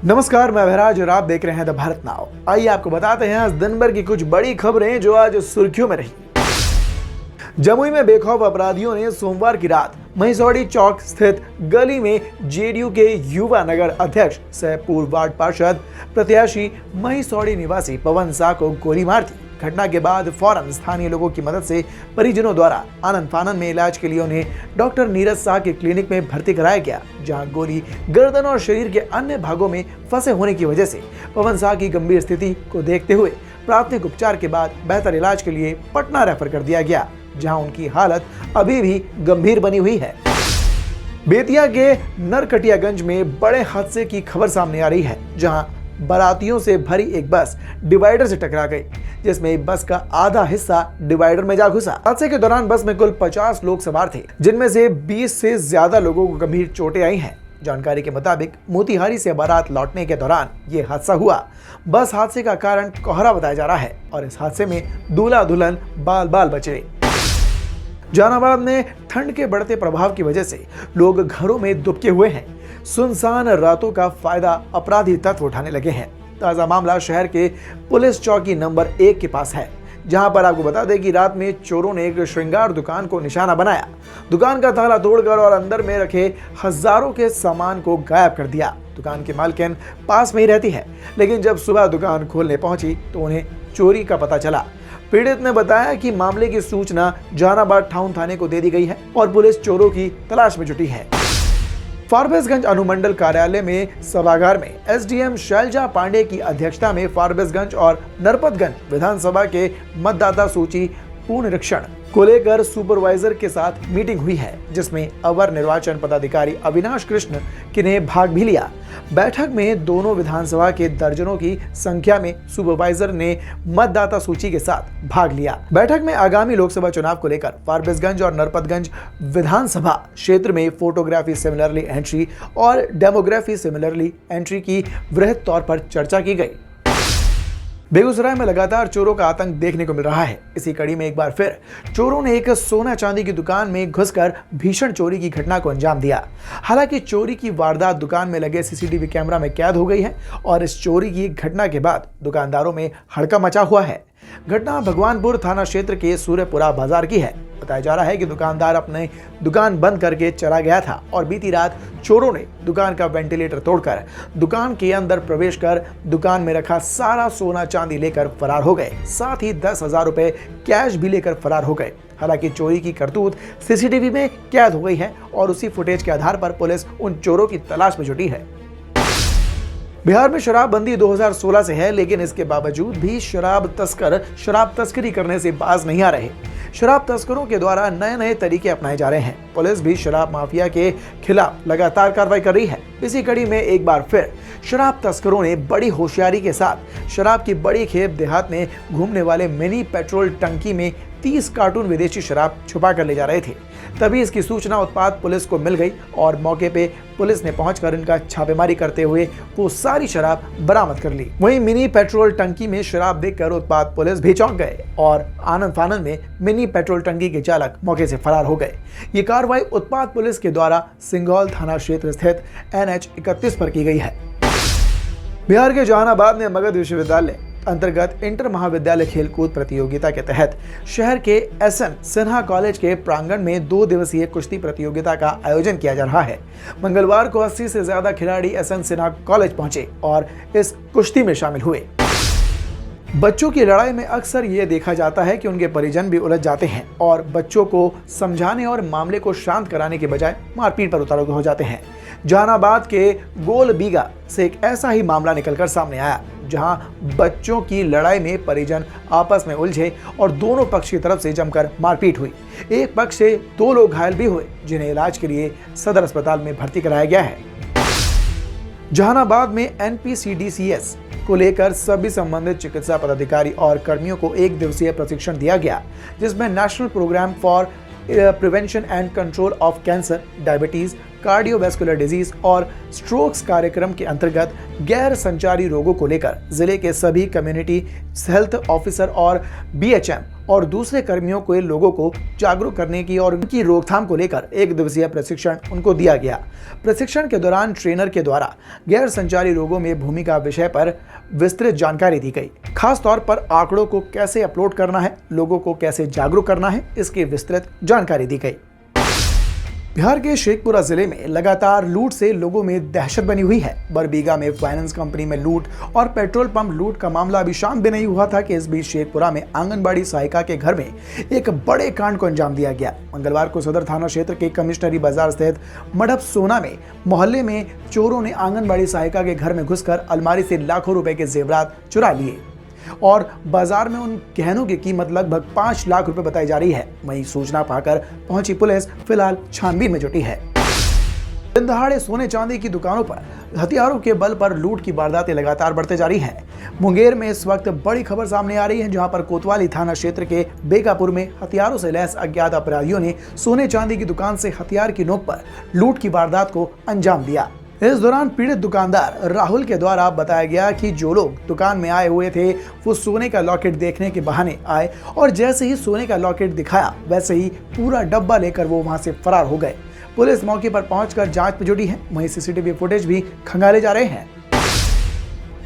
नमस्कार, मैं बहराज और आप देख रहे हैं द भारत नाउ। आइए आपको बताते हैं आज दिन भर की कुछ बड़ी खबरें जो आज सुर्खियों में रही। जमुई में बेखौफ अपराधियों ने सोमवार की रात महिसौड़ी चौक स्थित गली में जेडीयू के युवा नगर अध्यक्ष सह पूर्व वार्ड पार्षद प्रत्याशी महिसौड़ी निवासी पवन शाह को गोली मार दी। घटना के बाद फौरन स्थानीय लोगों की मदद से परिजनों द्वारा आनंद फानन में इलाज के लिए उन्हें डॉक्टर नीरज शाह के क्लिनिक में भर्ती कराया गया, जहां गोली गर्दन और शरीर के अन्य भागों में फंसे होने की वजह से पवन शाह की गंभीर स्थिति को देखते हुए प्राथमिक उपचार के बाद बेहतर इलाज के लिए पटना रेफर कर दिया गया, जहां उनकी हालत अभी भी गंभीर बनी हुई है। बेतिया के नरकटियागंज में बड़े हादसे की खबर सामने आ रही है, जहां बारातियों से भरी एक बस डिवाइडर से टकरा गई, जिसमें बस का आधा हिस्सा डिवाइडर में जा घुसा। हादसे के दौरान बस में कुल 50 लोग सवार थे, जिनमें से 20 से ज्यादा लोगों को गंभीर चोटें आई हैं। जानकारी के मुताबिक मोतिहारी से बारात लौटने के दौरान ये हादसा हुआ। बस हादसे का कारण कोहरा बताया जा रहा है और इस हादसे में दूल्हा दुल्हन बाल बाल बचे। जहानाबाद में ठंड के बढ़ते प्रभाव की वजह से लोग घरों में दुबके हुए हैं। सुनसान रातों का फायदा अपराधी तत्व उठाने लगे हैं। ताजा मामला शहर के पुलिस चौकी नंबर 1 के पास है, जहां पर आपको बता दें कि रात में चोरों ने एक श्रृंगार दुकान को निशाना बनाया। दुकान का ताला तोड़कर और अंदर में रखे हजारों के सामान को गायब कर दिया। दुकान की मालकिन पास में ही रहती है, लेकिन जब सुबह दुकान खोलने पहुंची तो उन्हें चोरी का पता चला। पीड़ित ने बताया कि मामले की सूचना जहानाबाद टाउन थाने को दे दी गई है और पुलिस चोरों की तलाश में जुटी है। फारबिसगंज अनुमंडल कार्यालय में सभागार में एसडीएम शैलजा पांडे की अध्यक्षता में फारबिसगंज और नरपतगंज विधानसभा के मतदाता सूची पुनरीक्षण को लेकर सुपरवाइजर के साथ मीटिंग हुई है, जिसमें अवर निर्वाचन पदाधिकारी अविनाश कृष्ण ने भाग भी लिया। बैठक में दोनों विधानसभा के दर्जनों की संख्या में सुपरवाइजर ने मतदाता सूची के साथ भाग लिया। बैठक में आगामी लोकसभा चुनाव को लेकर फारबिसगंज और नरपतगंज विधानसभा क्षेत्र में फोटोग्राफी सिमिलरली एंट्री और डेमोग्राफी सिमिलरली एंट्री की वृहद तौर पर चर्चा की गई। बेगूसराय में लगातार चोरों का आतंक देखने को मिल रहा है। इसी कड़ी में एक बार फिर चोरों ने एक सोना चांदी की दुकान में घुसकर भीषण चोरी की घटना को अंजाम दिया। हालांकि चोरी की वारदात दुकान में लगे सीसीटीवी कैमरा में कैद हो गई है और इस चोरी की घटना के बाद दुकानदारों में हड़कंप मचा हुआ है। घटना भगवानपुर थाना क्षेत्र के सूर्यपुरा बाजार की है। बताया जा रहा है कि दुकानदार अपने दुकान बंद करके चला गया था और बीती रात चोरों ने दुकान का वेंटिलेटर तोड़कर दुकान के अंदर प्रवेश कर दुकान में रखा सारा सोना चांदी लेकर फरार हो गए। साथ ही 10,000 रुपए कैश भी लेकर फरार हो गए। हालांकि चोरी की करतूत सीसीटीवी में कैद हो गई है और उसी फुटेज के आधार पर पुलिस उन चोरों की तलाश में जुटी है। बिहार में शराबबंदी 2016 से है, लेकिन इसके बावजूद भी शराब तस्कर शराब तस्करी करने से बाज नहीं आ रहे। शराब तस्करों के द्वारा नए नए तरीके अपनाए जा रहे हैं। पुलिस भी शराब माफिया के खिलाफ लगातार कार्रवाई कर रही है। इसी कड़ी में एक बार फिर शराब तस्करों ने बड़ी होशियारी के साथ शराब की बड़ी खेप देहात में घूमने वाले मिनी पेट्रोल टंकी में 30 कार्टून विदेशी शराब छुपा कर ले जा रहे थे। तभी इसकी सूचना उत्पाद पुलिस को मिल गई और मौके पे पुलिस ने पहुंचकर इनका छापेमारी करते हुए वो सारी शराब बरामद कर ली। वहीं मिनी पेट्रोल टंकी में शराब देखकर उत्पाद पुलिस भी चौंक गए और आनंद फानन में मिनी पेट्रोल टंकी के चालक मौके से फरार हो गए। ये कार्रवाई उत्पाद पुलिस के द्वारा सिंगौल थाना क्षेत्र स्थित NH 31 पर की गई है। बिहार के जहानाबाद में मगध विश्वविद्यालय अंतर्गत इंटर महाविद्यालय खेलकूद प्रतियोगिता के तहत शहर के SN सिन्हा कॉलेज के प्रांगण में 2 दिवसीय कुश्ती प्रतियोगिता का आयोजन किया जा रहा है। मंगलवार को 80 से ज्यादा खिलाड़ी SN सिन्हा कॉलेज पहुंचे और इस कुश्ती में शामिल हुए। बच्चों की लड़ाई में अक्सर ये देखा जाता है कि उनके परिजन भी उलझ जाते हैं और बच्चों को समझाने और मामले को शांत कराने के बजाय मारपीट पर उतर हो जाते हैं। जहानाबाद के गोलबीगा से एक ऐसा ही मामला निकलकर सामने आया, जहां बच्चों की लड़ाई में परिजन आपस में उलझे और दोनों पक्ष की तरफ से जमकर मारपीट हुई। एक पक्ष से 2 लोग घायल भी हुए, जिन्हें इलाज के लिए सदर अस्पताल में भर्ती कराया गया है। जहानाबाद में NPCDCS को लेकर सभी संबंधित चिकित्सा पदाधिकारी और कर्मियों को 1 दिवसीय प्रशिक्षण दिया गया, जिसमें national programme for prevention and control of cancer, diabetes, cardiovascular disease और स्ट्रोक्स कार्यक्रम के अंतर्गत गैर संचारी रोगों को लेकर जिले के सभी कम्युनिटी हेल्थ ऑफिसर और बीएचएम और दूसरे कर्मियों को लोगों को जागरूक करने की और उनकी रोकथाम को लेकर 1 दिवसीय प्रशिक्षण उनको दिया गया। प्रशिक्षण के दौरान ट्रेनर के द्वारा गैर संचारी रोगों में भूमिका विषय पर विस्तृत जानकारी दी गई। खास तौर पर आंकड़ों को कैसे अपलोड करना है, लोगों को कैसे जागरूक करना है, इसकी विस्तृत जानकारी दी गई। बिहार के शेखपुरा जिले में लगातार लूट से लोगों में दहशत बनी हुई है। बरबीघा में फाइनेंस कंपनी में लूट और पेट्रोल पंप लूट का मामला अभी शांत भी नहीं हुआ था कि इस बीच शेखपुरा में आंगनबाड़ी सहायिका के घर में एक बड़े कांड को अंजाम दिया गया। मंगलवार को सदर थाना क्षेत्र के कमिश्नरी बाजार स्थित मडप सोना में मोहल्ले में चोरों ने आंगनबाड़ी सहायिका के घर में घुसकर अलमारी से लाखों रुपए के जेवरात चुरा लिए और बाजार में उन गहनों की कीमत लगभग 5 लाख रुपए बताई जा रही है। वहीं सूचना पाकर पहुंची पुलिस फिलहाल छानबीन में जुटी है। दिन दहाड़े सोने चांदी की दुकानों पर हथियारों के बल पर लूट की वारदातें लगातार बढ़ते जा रही हैं। मुंगेर में इस वक्त बड़ी खबर सामने आ रही है, जहां पर कोतवाली थाना क्षेत्र के बेकापुर में हथियारों से लैस अज्ञात अपराधियों ने सोने चांदी की दुकान से हथियार की नोक पर लूट की वारदात को अंजाम दिया। इस दौरान पीड़ित दुकानदार राहुल के द्वारा बताया गया कि जो लोग दुकान में आए हुए थे वो सोने का लॉकेट देखने के बहाने आए और जैसे ही सोने का लॉकेट दिखाया वैसे ही पूरा डब्बा लेकर वो वहां से फरार हो गए। पुलिस मौके पर पहुंचकर जांच में जुटी है। वहीं सीसीटीवी फुटेज भी खंगाले जा रहे हैं।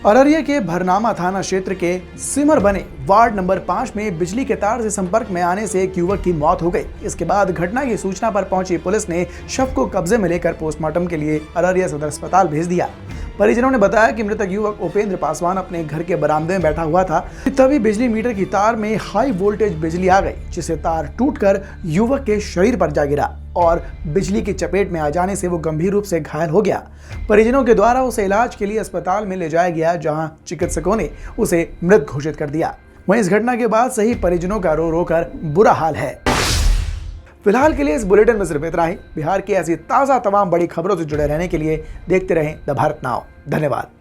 अररिया के भरनामा थाना क्षेत्र के सिमर बने वार्ड नंबर 5 में बिजली के तार से संपर्क में आने से एक युवक की मौत हो गई। इसके बाद घटना की सूचना पर पहुंची पुलिस ने शव को कब्जे में लेकर पोस्टमार्टम के लिए अररिया सदर अस्पताल भेज दिया। परिजनों ने बताया कि मृतक युवक उपेंद्र पासवान अपने घर के बरामदे में बैठा हुआ था। तभी बिजली मीटर की तार में हाई वोल्टेज बिजली आ गई, जिससे तार टूटकर युवक के शरीर पर जा गिरा और बिजली की चपेट में आ जाने से वो गंभीर रूप से घायल हो गया। परिजनों के द्वारा उसे इलाज के लिए अस्पताल में ले जाया गया, जहां चिकित्सकों ने उसे मृत घोषित कर दिया। वहीं इस घटना के बाद से ही परिजनों का रो रो कर बुरा हाल है। फिलहाल के लिए इस बुलेटिन में सिर्फ इतना ही। बिहार की ऐसी ताज़ा तमाम बड़ी खबरों से जुड़े रहने के लिए देखते रहें द भारत नाउ। धन्यवाद।